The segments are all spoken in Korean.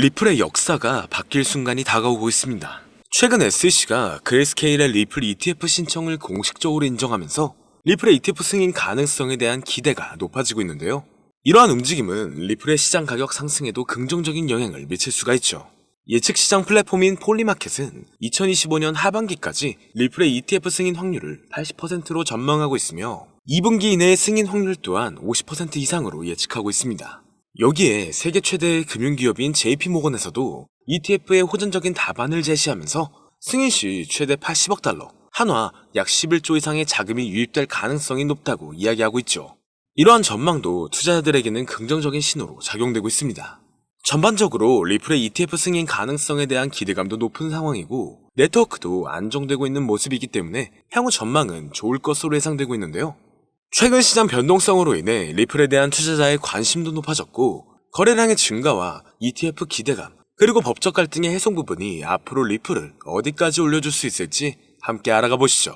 리플의 역사가 바뀔 순간이 다가오고 있습니다. 최근 SEC가 그레이스케일의 리플 ETF 신청을 공식적으로 인정하면서 리플의 ETF 승인 가능성에 대한 기대가 높아지고 있는데요. 이러한 움직임은 리플의 시장 가격 상승에도 긍정적인 영향을 미칠 수가 있죠. 예측 시장 플랫폼인 폴리마켓은 2025년 하반기까지 리플의 ETF 승인 확률을 80%로 전망하고 있으며 2분기 이내의 승인 확률 또한 50% 이상으로 예측하고 있습니다. 여기에 세계 최대의 금융기업인 JP모건에서도 ETF의 호전적인 답안을 제시하면서 승인 시 최대 80억 달러, 한화 약 11조 이상의 자금이 유입될 가능성이 높다고 이야기하고 있죠. 이러한 전망도 투자자들에게는 긍정적인 신호로 작용되고 있습니다. 전반적으로 리플의 ETF 승인 가능성에 대한 기대감도 높은 상황이고 네트워크도 안정되고 있는 모습이기 때문에 향후 전망은 좋을 것으로 예상되고 있는데요. 최근 시장 변동성으로 인해 리플에 대한 투자자의 관심도 높아졌고 거래량의 증가와 ETF 기대감 그리고 법적 갈등의 해소 부분이 앞으로 리플을 어디까지 올려줄 수 있을지 함께 알아가 보시죠.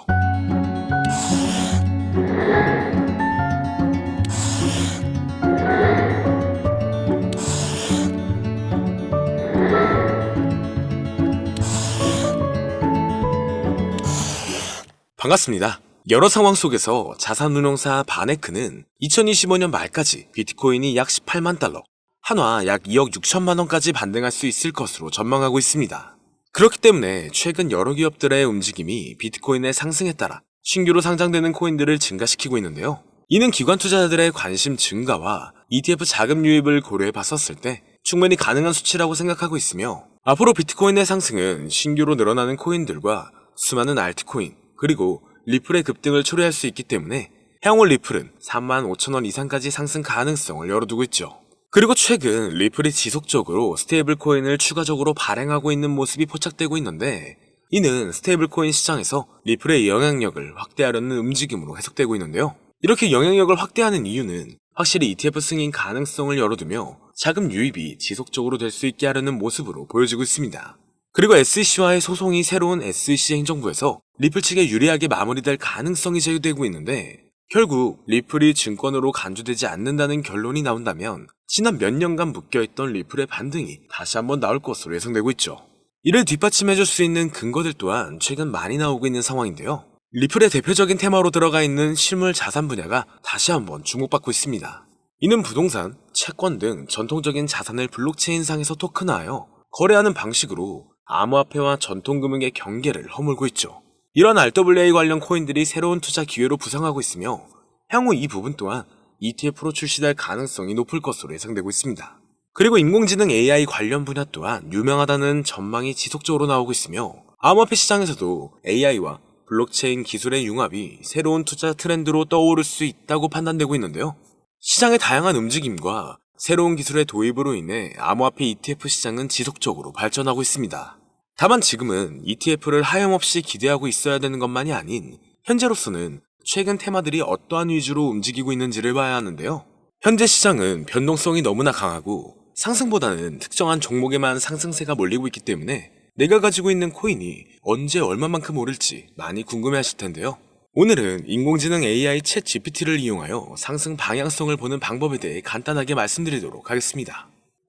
반갑습니다. 여러 상황 속에서 자산운용사 바네크는 2025년 말까지 비트코인이 약 18만 달러, 한화 약 2억 6천만 원까지 반등할 수 있을 것으로 전망하고 있습니다. 그렇기 때문에 최근 여러 기업들의 움직임이 비트코인의 상승에 따라 신규로 상장되는 코인들을 증가시키고 있는데요. 이는 기관 투자자들의 관심 증가와 ETF 자금 유입을 고려해 봤었을 때 충분히 가능한 수치라고 생각하고 있으며 앞으로 비트코인의 상승은 신규로 늘어나는 코인들과 수많은 알트코인 그리고 리플의 급등을 초래할 수 있기 때문에 향후 리플은 35,000원 이상까지 상승 가능성을 열어두고 있죠. 그리고 최근 리플이 지속적으로 스테이블 코인을 추가적으로 발행하고 있는 모습이 포착되고 있는데 이는 스테이블 코인 시장에서 리플의 영향력을 확대하려는 움직임으로 해석되고 있는데요. 이렇게 영향력을 확대하는 이유는 확실히 ETF 승인 가능성을 열어두며 자금 유입이 지속적으로 될 수 있게 하려는 모습으로 보여지고 있습니다. 그리고 SEC와의 소송이 새로운 SEC 행정부에서 리플 측에 유리하게 마무리될 가능성이 제기되고 있는데 결국 리플이 증권으로 간주되지 않는다는 결론이 나온다면 지난 몇 년간 묶여있던 리플의 반등이 다시 한번 나올 것으로 예상되고 있죠. 이를 뒷받침해줄 수 있는 근거들 또한 최근 많이 나오고 있는 상황인데요. 리플의 대표적인 테마로 들어가 있는 실물 자산 분야가 다시 한번 주목받고 있습니다. 이는 부동산, 채권 등 전통적인 자산을 블록체인상에서 토큰화하여 거래하는 방식으로 암호화폐와 전통금융의 경계를 허물고 있죠. 이런 RWA 관련 코인들이 새로운 투자 기회로 부상하고 있으며 향후 이 부분 또한 ETF로 출시될 가능성이 높을 것으로 예상되고 있습니다. 그리고 인공지능 AI 관련 분야 또한 유명하다는 전망이 지속적으로 나오고 있으며 암호화폐 시장에서도 AI와 블록체인 기술의 융합이 새로운 투자 트렌드로 떠오를 수 있다고 판단되고 있는데요. 시장의 다양한 움직임과 새로운 기술의 도입으로 인해 암호화폐 ETF 시장은 지속적으로 발전하고 있습니다. 다만 지금은 ETF를 하염없이 기대하고 있어야 되는 것만이 아닌 현재로서는 최근 테마들이 어떠한 위주로 움직이고 있는지를 봐야 하는데요. 현재 시장은 변동성이 너무나 강하고 상승보다는 특정한 종목에만 상승세가 몰리고 있기 때문에 내가 가지고 있는 코인이 언제 얼마만큼 오를지 많이 궁금해하실 텐데요. 오늘은 인공지능 AI 챗 GPT를 이용하여 상승 방향성을 보는 방법에 대해 간단하게 말씀드리도록 하겠습니다.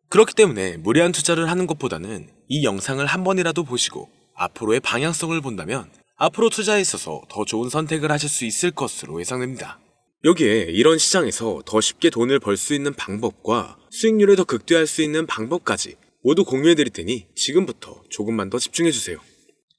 그렇기 때문에 무리한 투자를 하는 것보다는 이 영상을 한 번이라도 보시고 앞으로의 방향성을 본다면 앞으로 투자에 있어서 더 좋은 선택을 하실 수 있을 것으로 예상됩니다. 여기에 이런 시장에서 더 쉽게 돈을 벌 수 있는 방법과 수익률을 더 극대화할 수 있는 방법까지 모두 공유해드릴 테니 지금부터 조금만 더 집중해주세요.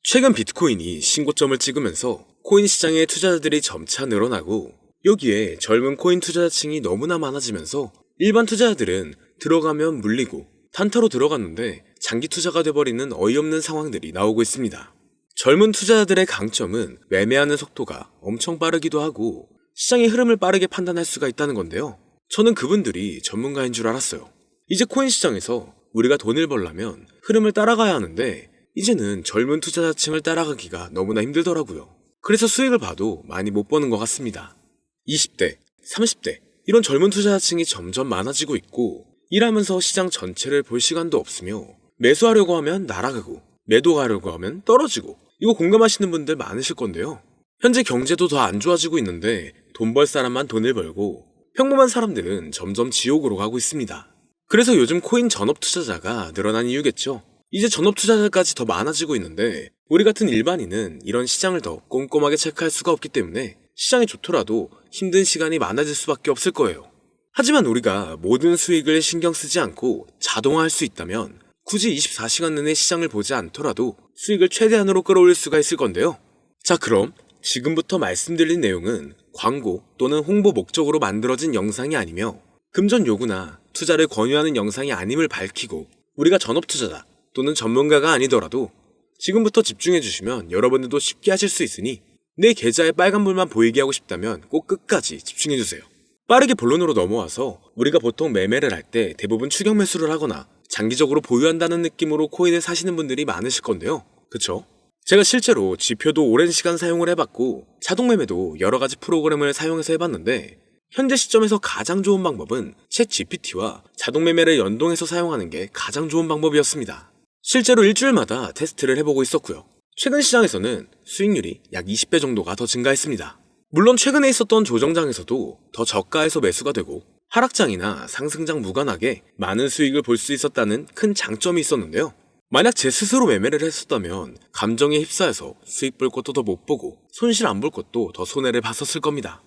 최근 비트코인이 신고점을 찍으면서 코인 시장의 투자자들이 점차 늘어나고 여기에 젊은 코인 투자자층이 너무나 많아지면서 일반 투자자들은 들어가면 물리고 단타로 들어갔는데 장기 투자가 돼버리는 어이없는 상황들이 나오고 있습니다. 젊은 투자자들의 강점은 매매하는 속도가 엄청 빠르기도 하고 시장의 흐름을 빠르게 판단할 수가 있다는 건데요. 저는 그분들이 전문가인 줄 알았어요. 이제 코인 시장에서 우리가 돈을 벌려면 흐름을 따라가야 하는데 이제는 젊은 투자자층을 따라가기가 너무나 힘들더라고요. 그래서 수익을 봐도 많이 못 버는 것 같습니다. 20대, 30대 이런 젊은 투자자층이 점점 많아지고 있고 일하면서 시장 전체를 볼 시간도 없으며 매수하려고 하면 날아가고 매도하려고 하면 떨어지고 이거 공감하시는 분들 많으실 건데요. 현재 경제도 더 안 좋아지고 있는데 돈 벌 사람만 돈을 벌고 평범한 사람들은 점점 지옥으로 가고 있습니다. 그래서 요즘 코인 전업 투자자가 늘어난 이유겠죠. 이제 전업 투자자까지 더 많아지고 있는데 우리 같은 일반인은 이런 시장을 더 꼼꼼하게 체크할 수가 없기 때문에 시장이 좋더라도 힘든 시간이 많아질 수밖에 없을 거예요. 하지만 우리가 모든 수익을 신경 쓰지 않고 자동화할 수 있다면 굳이 24시간 내내 시장을 보지 않더라도 수익을 최대한으로 끌어올릴 수가 있을 건데요. 자, 그럼 지금부터 말씀드린 내용은 광고 또는 홍보 목적으로 만들어진 영상이 아니며 금전 요구나 투자를 권유하는 영상이 아님을 밝히고 우리가 전업 투자자 또는 전문가가 아니더라도 지금부터 집중해 주시면 여러분들도 쉽게 하실 수 있으니 내 계좌에 빨간불만 보이게 하고 싶다면 꼭 끝까지 집중해 주세요. 빠르게 본론으로 넘어와서 우리가 보통 매매를 할 때 대부분 추격 매수를 하거나 장기적으로 보유한다는 느낌으로 코인을 사시는 분들이 많으실 건데요. 그쵸? 제가 실제로 지표도 오랜 시간 사용을 해봤고 자동 매매도 여러 가지 프로그램을 사용해서 해봤는데 현재 시점에서 가장 좋은 방법은 챗 GPT와 자동 매매를 연동해서 사용하는 게 가장 좋은 방법이었습니다. 실제로 일주일마다 테스트를 해보고 있었고요. 최근 시장에서는 수익률이 약 20배 정도가 더 증가했습니다. 물론 최근에 있었던 조정장에서도 더 저가에서 매수가 되고 하락장이나 상승장 무관하게 많은 수익을 볼 수 있었다는 큰 장점이 있었는데요. 만약 제 스스로 매매를 했었다면 감정에 휩싸여서 수익 볼 것도 더 못 보고 손실 안 볼 것도 더 손해를 봤었을 겁니다.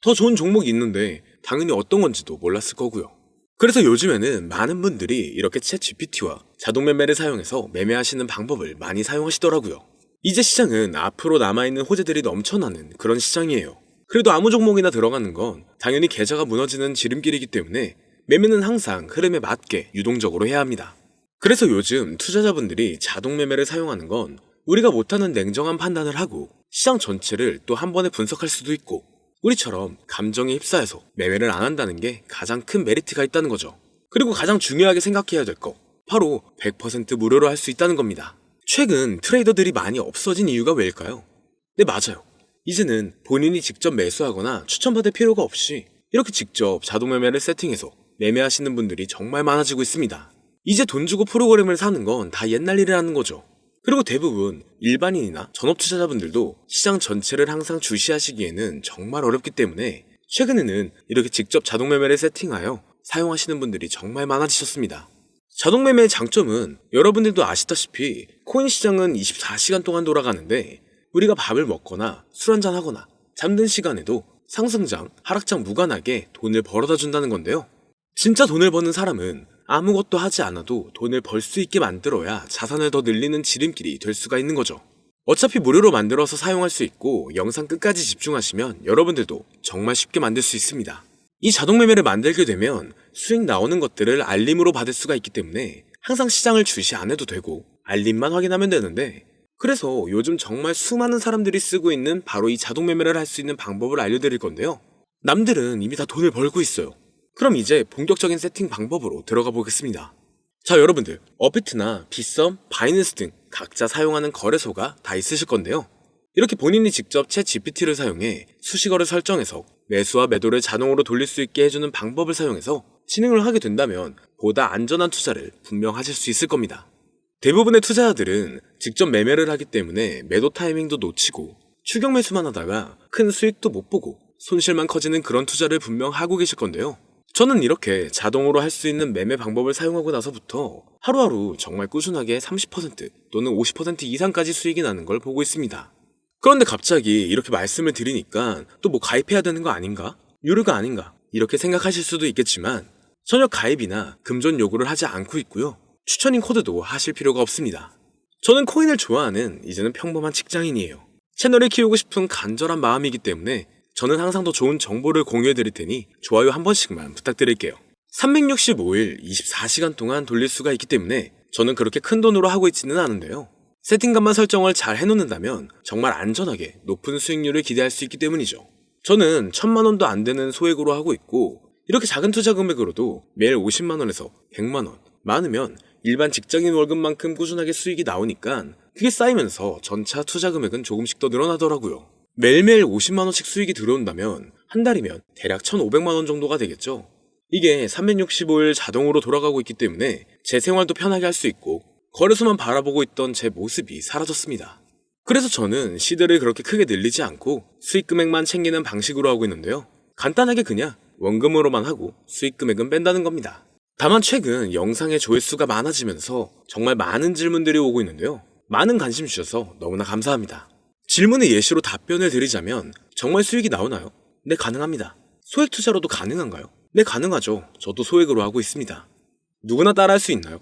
더 좋은 종목이 있는데 당연히 어떤 건지도 몰랐을 거고요. 그래서 요즘에는 많은 분들이 이렇게 챗 GPT와 자동 매매를 사용해서 매매하시는 방법을 많이 사용하시더라고요. 이제 시장은 앞으로 남아있는 호재들이 넘쳐나는 그런 시장이에요. 그래도 아무 종목이나 들어가는 건 당연히 계좌가 무너지는 지름길이기 때문에 매매는 항상 흐름에 맞게 유동적으로 해야 합니다. 그래서 요즘 투자자분들이 자동 매매를 사용하는 건 우리가 못하는 냉정한 판단을 하고 시장 전체를 또 한 번에 분석할 수도 있고 우리처럼 감정에 휩싸여서 매매를 안 한다는 게 가장 큰 메리트가 있다는 거죠. 그리고 가장 중요하게 생각해야 될 거 바로 100% 무료로 할 수 있다는 겁니다. 최근 트레이더들이 많이 없어진 이유가 왜일까요? 네, 맞아요. 이제는 본인이 직접 매수하거나 추천받을 필요가 없이 이렇게 직접 자동 매매를 세팅해서 매매하시는 분들이 정말 많아지고 있습니다. 이제 돈 주고 프로그램을 사는 건 다 옛날 일이라는 거죠. 그리고 대부분 일반인이나 전업 투자자분들도 시장 전체를 항상 주시하시기에는 정말 어렵기 때문에 최근에는 이렇게 직접 자동 매매를 세팅하여 사용하시는 분들이 정말 많아지셨습니다. 자동 매매의 장점은 여러분들도 아시다시피 코인 시장은 24시간 동안 돌아가는데 우리가 밥을 먹거나 술 한잔 하거나 잠든 시간에도 상승장, 하락장 무관하게 돈을 벌어다 준다는 건데요. 진짜 돈을 버는 사람은 아무것도 하지 않아도 돈을 벌 수 있게 만들어야 자산을 더 늘리는 지름길이 될 수가 있는 거죠. 어차피 무료로 만들어서 사용할 수 있고 영상 끝까지 집중하시면 여러분들도 정말 쉽게 만들 수 있습니다. 이 자동 매매를 만들게 되면 수익 나오는 것들을 알림으로 받을 수가 있기 때문에 항상 시장을 주시 안 해도 되고 알림만 확인하면 되는데 그래서 요즘 정말 수많은 사람들이 쓰고 있는 바로 이 자동 매매를 할 수 있는 방법을 알려드릴 건데요. 남들은 이미 다 돈을 벌고 있어요. 그럼 이제 본격적인 세팅 방법으로 들어가 보겠습니다. 자, 여러분들 업비트나 빗썸, 바이낸스 등 각자 사용하는 거래소가 다 있으실 건데요. 이렇게 본인이 직접 챗 GPT를 사용해 수식어를 설정해서 매수와 매도를 자동으로 돌릴 수 있게 해주는 방법을 사용해서 진행을 하게 된다면 보다 안전한 투자를 분명 하실 수 있을 겁니다. 대부분의 투자자들은 직접 매매를 하기 때문에 매도 타이밍도 놓치고 추격 매수만 하다가 큰 수익도 못 보고 손실만 커지는 그런 투자를 분명 하고 계실 건데요. 저는 이렇게 자동으로 할 수 있는 매매 방법을 사용하고 나서부터 하루하루 정말 꾸준하게 30% 또는 50% 이상까지 수익이 나는 걸 보고 있습니다. 그런데 갑자기 이렇게 말씀을 드리니까 또 뭐 가입해야 되는 거 아닌가? 유료가 아닌가? 이렇게 생각하실 수도 있겠지만 전혀 가입이나 금전 요구를 하지 않고 있고요. 추천인 코드도 하실 필요가 없습니다. 저는 코인을 좋아하는 이제는 평범한 직장인이에요. 채널을 키우고 싶은 간절한 마음이기 때문에 저는 항상 더 좋은 정보를 공유해 드릴 테니 좋아요 한 번씩만 부탁드릴게요. 365일 24시간 동안 돌릴 수가 있기 때문에 저는 그렇게 큰 돈으로 하고 있지는 않은데요. 세팅값만 설정을 잘 해놓는다면 정말 안전하게 높은 수익률을 기대할 수 있기 때문이죠. 저는 1000만 원도 안 되는 소액으로 하고 있고 이렇게 작은 투자 금액으로도 매일 50만 원에서 100만 원, 많으면 일반 직장인 월급만큼 꾸준하게 수익이 나오니까 그게 쌓이면서 전차 투자 금액은 조금씩 더 늘어나더라고요. 매일매일 50만 원씩 수익이 들어온다면 한 달이면 대략 1,500만 원 정도가 되겠죠. 이게 365일 자동으로 돌아가고 있기 때문에 제 생활도 편하게 할 수 있고 거래소만 바라보고 있던 제 모습이 사라졌습니다. 그래서 저는 시드를 그렇게 크게 늘리지 않고 수익 금액만 챙기는 방식으로 하고 있는데요. 간단하게 그냥 원금으로만 하고 수익 금액은 뺀다는 겁니다. 다만 최근 영상의 조회수가 많아지면서 정말 많은 질문들이 오고 있는데요. 많은 관심 주셔서 너무나 감사합니다. 질문의 예시로 답변을 드리자면 정말 수익이 나오나요? 네, 가능합니다. 소액 투자로도 가능한가요? 네, 가능하죠. 저도 소액으로 하고 있습니다. 누구나 따라할 수 있나요?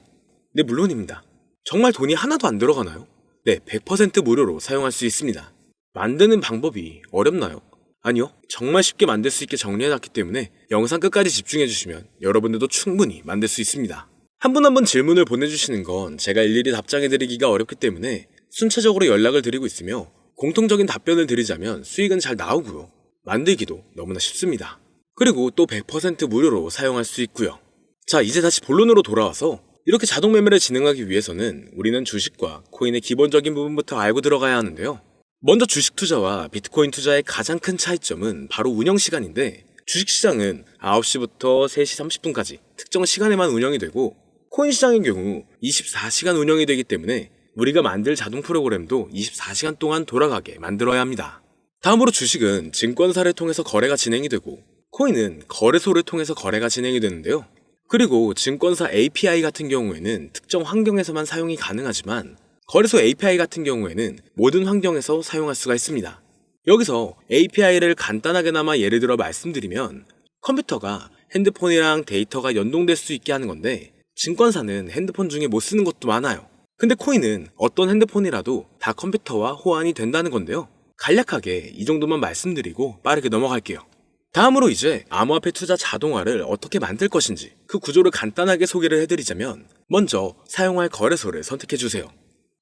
네, 물론입니다. 정말 돈이 하나도 안 들어가나요? 네, 100% 무료로 사용할 수 있습니다. 만드는 방법이 어렵나요? 아니요, 정말 쉽게 만들 수 있게 정리해놨기 때문에 영상 끝까지 집중해주시면 여러분들도 충분히 만들 수 있습니다. 한 분 한 분 질문을 보내주시는 건 제가 일일이 답장해드리기가 어렵기 때문에 순차적으로 연락을 드리고 있으며 공통적인 답변을 드리자면 수익은 잘 나오고요. 만들기도 너무나 쉽습니다. 그리고 또 100% 무료로 사용할 수 있고요. 자, 이제 다시 본론으로 돌아와서 이렇게 자동 매매를 진행하기 위해서는 우리는 주식과 코인의 기본적인 부분부터 알고 들어가야 하는데요. 먼저 주식 투자와 비트코인 투자의 가장 큰 차이점은 바로 운영 시간인데, 주식시장은 9시부터 3시 30분까지 특정 시간에만 운영이 되고, 코인 시장의 경우 24시간 운영이 되기 때문에 우리가 만들 자동 프로그램도 24시간 동안 돌아가게 만들어야 합니다. 다음으로 주식은 증권사를 통해서 거래가 진행이 되고, 코인은 거래소를 통해서 거래가 진행이 되는데요. 그리고 증권사 API 같은 경우에는 특정 환경에서만 사용이 가능하지만, 거래소 API 같은 경우에는 모든 환경에서 사용할 수가 있습니다. 여기서 API를 간단하게나마 예를 들어 말씀드리면, 컴퓨터가 핸드폰이랑 데이터가 연동될 수 있게 하는 건데, 증권사는 핸드폰 중에 못 쓰는 것도 많아요. 근데 코인은 어떤 핸드폰이라도 다 컴퓨터와 호환이 된다는 건데요. 간략하게 이 정도만 말씀드리고 빠르게 넘어갈게요. 다음으로 이제 암호화폐 투자 자동화를 어떻게 만들 것인지 그 구조를 간단하게 소개를 해드리자면, 먼저 사용할 거래소를 선택해주세요.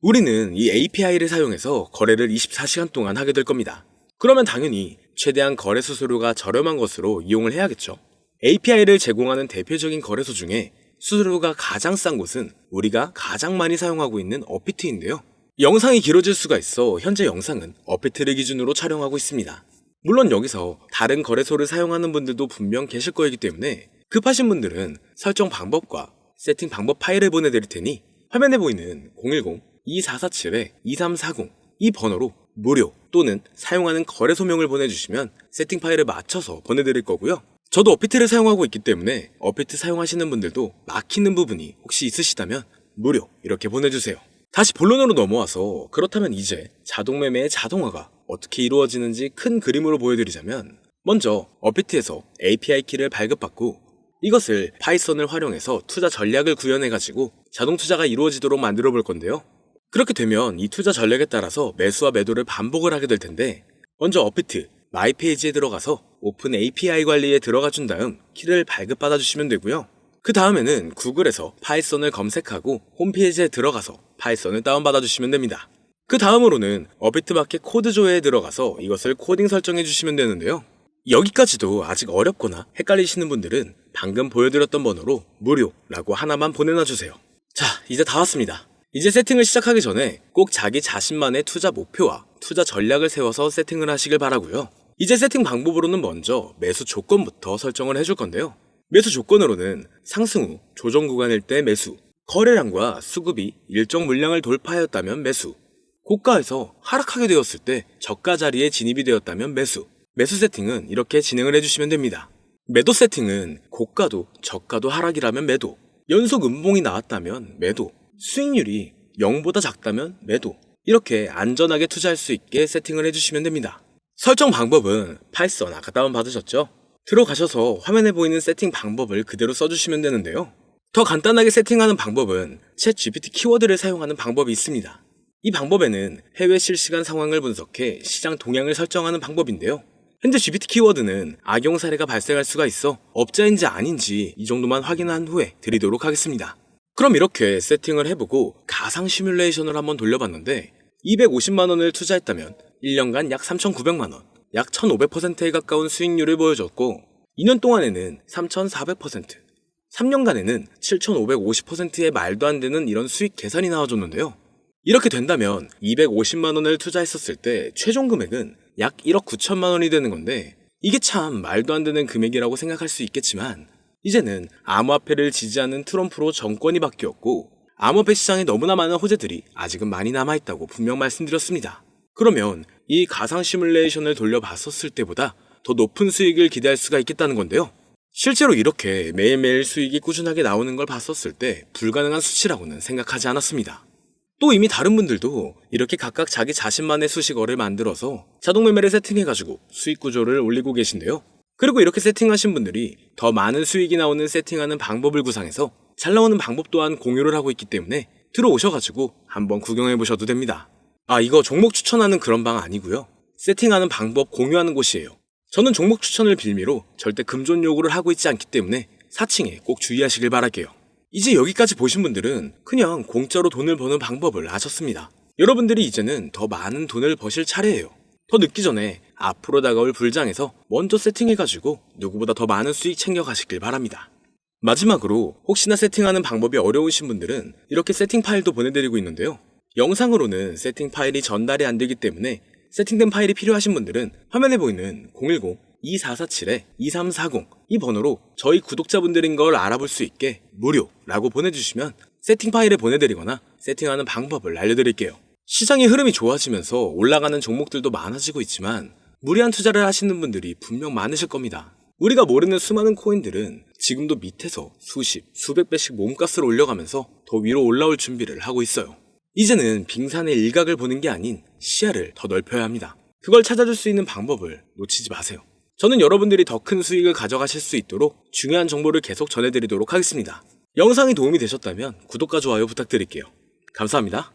우리는 이 API를 사용해서 거래를 24시간 동안 하게 될 겁니다. 그러면 당연히 최대한 거래 수수료가 저렴한 것으로 이용을 해야겠죠. API를 제공하는 대표적인 거래소 중에 수수료가 가장 싼 곳은 우리가 가장 많이 사용하고 있는 업비트인데요. 영상이 길어질 수가 있어 현재 영상은 업비트를 기준으로 촬영하고 있습니다. 물론 여기서 다른 거래소를 사용하는 분들도 분명 계실 거이기 때문에 급하신 분들은 설정 방법과 세팅 방법 파일을 보내드릴 테니 화면에 보이는 010-2447-2340 이 번호로 무료 또는 사용하는 거래소명을 보내주시면 세팅 파일을 맞춰서 보내드릴 거고요. 저도 업비트를 사용하고 있기 때문에 업비트 사용하시는 분들도 막히는 부분이 혹시 있으시다면 무료 이렇게 보내주세요. 다시 본론으로 넘어와서, 그렇다면 이제 자동매매의 자동화가 어떻게 이루어지는지 큰 그림으로 보여드리자면, 먼저 업비트에서 API 키를 발급받고 이것을 파이썬을 활용해서 투자 전략을 구현해가지고 자동 투자가 이루어지도록 만들어 볼 건데요. 그렇게 되면 이 투자 전략에 따라서 매수와 매도를 반복을 하게 될 텐데, 먼저 업비트 마이 페이지에 들어가서 오픈 API 관리에 들어가 준 다음 키를 발급받아 주시면 되고요. 그 다음에는 구글에서 파이썬을 검색하고 홈페이지에 들어가서 파이썬을 다운받아 주시면 됩니다. 그 다음으로는 업비트 마켓 코드 조회에 들어가서 이것을 코딩 설정해 주시면 되는데요. 여기까지도 아직 어렵거나 헷갈리시는 분들은 방금 보여드렸던 번호로 무료라고 하나만 보내놔 주세요. 자, 이제 다 왔습니다. 이제 세팅을 시작하기 전에 꼭 자기 자신만의 투자 목표와 투자 전략을 세워서 세팅을 하시길 바라고요. 이제 세팅 방법으로는 먼저 매수 조건부터 설정을 해줄 건데요. 매수 조건으로는 상승 후 조정 구간일 때 매수, 거래량과 수급이 일정 물량을 돌파하였다면 매수, 고가에서 하락하게 되었을 때 저가 자리에 진입이 되었다면 매수. 매수 세팅은 이렇게 진행을 해주시면 됩니다. 매도 세팅은 고가도 저가도 하락이라면 매도, 연속 음봉이 나왔다면 매도, 수익률이 0보다 작다면 매도, 이렇게 안전하게 투자할 수 있게 세팅을 해주시면 됩니다. 설정 방법은 파이썬 아까 다운받으셨죠? 들어가셔서 화면에 보이는 세팅 방법을 그대로 써주시면 되는데요. 더 간단하게 세팅하는 방법은 챗 GPT 키워드를 사용하는 방법이 있습니다. 이 방법에는 해외 실시간 상황을 분석해 시장 동향을 설정하는 방법인데요. 현재 GPT 키워드는 악용 사례가 발생할 수가 있어 업자인지 아닌지 이 정도만 확인한 후에 드리도록 하겠습니다. 그럼 이렇게 세팅을 해보고 가상 시뮬레이션을 한번 돌려봤는데, 250만원을 투자했다면 1년간 약 3,900만원, 약 1,500%에 가까운 수익률을 보여줬고, 2년 동안에는 3,400%, 3년간에는 7,550%의 말도 안 되는 이런 수익 계산이 나와줬는데요. 이렇게 된다면 250만원을 투자했었을 때 최종 금액은 약 1억 9천만 원이 되는 건데, 이게 참 말도 안 되는 금액이라고 생각할 수 있겠지만, 이제는 암호화폐를 지지하는 트럼프로 정권이 바뀌었고 암호화폐 시장에 너무나 많은 호재들이 아직은 많이 남아있다고 분명 말씀드렸습니다. 그러면 이 가상 시뮬레이션을 돌려봤었을 때보다 더 높은 수익을 기대할 수가 있겠다는 건데요. 실제로 이렇게 매일매일 수익이 꾸준하게 나오는 걸 봤었을 때 불가능한 수치라고는 생각하지 않았습니다. 또 이미 다른 분들도 이렇게 각각 자기 자신만의 수식어를 만들어서 자동 매매를 세팅해가지고 수익 구조를 올리고 계신데요. 그리고 이렇게 세팅하신 분들이 더 많은 수익이 나오는 세팅하는 방법을 구상해서 잘 나오는 방법 또한 공유를 하고 있기 때문에 들어오셔가지고 한번 구경해보셔도 됩니다. 이거 종목 추천하는 그런 방 아니고요. 세팅하는 방법 공유하는 곳이에요. 저는 종목 추천을 빌미로 절대 금존 요구를 하고 있지 않기 때문에 사칭에 꼭 주의하시길 바랄게요. 이제 여기까지 보신 분들은 그냥 공짜로 돈을 버는 방법을 아셨습니다. 여러분들이 이제는 더 많은 돈을 버실 차례예요. 더 늦기 전에 앞으로 다가올 불장에서 먼저 세팅해가지고 누구보다 더 많은 수익 챙겨가시길 바랍니다. 마지막으로 혹시나 세팅하는 방법이 어려우신 분들은 이렇게 세팅 파일도 보내드리고 있는데요. 영상으로는 세팅 파일이 전달이 안 되기 때문에 세팅된 파일이 필요하신 분들은 화면에 보이는 010-2447-2340 이 번호로 저희 구독자분들인 걸 알아볼 수 있게 무료라고 보내주시면 세팅 파일을 보내드리거나 세팅하는 방법을 알려드릴게요. 시장의 흐름이 좋아지면서 올라가는 종목들도 많아지고 있지만 무리한 투자를 하시는 분들이 분명 많으실 겁니다. 우리가 모르는 수많은 코인들은 지금도 밑에서 수십, 수백 배씩 몸값을 올려가면서 더 위로 올라올 준비를 하고 있어요. 이제는 빙산의 일각을 보는 게 아닌 시야를 더 넓혀야 합니다. 그걸 찾아줄 수 있는 방법을 놓치지 마세요. 저는 여러분들이 더 큰 수익을 가져가실 수 있도록 중요한 정보를 계속 전해드리도록 하겠습니다. 영상이 도움이 되셨다면 구독과 좋아요 부탁드릴게요. 감사합니다.